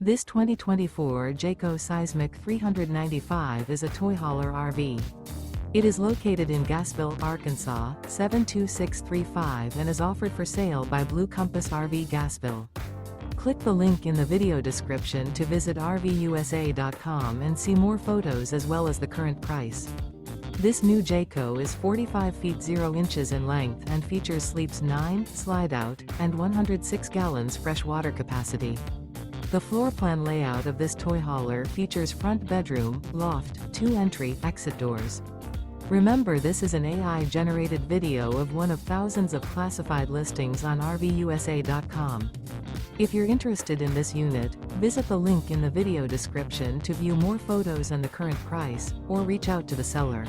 This 2024 Jayco Seismic 395 is a toy hauler RV. It is located in Gassville, Arkansas, 72635 and is offered for sale by Blue Compass RV Gassville. Click the link in the video description to visit RVUSA.com and see more photos as well as the current price. This new Jayco is 45 feet 0 inches in length and features sleeps 9, slide-out, and 106 gallons fresh water capacity. The floor plan layout of this toy hauler features front bedroom, loft, 2 entry, exit doors. Remember, this is an AI-generated video of one of thousands of classified listings on RVUSA.com. If you're interested in this unit, visit the link in the video description to view more photos and the current price, or reach out to the seller.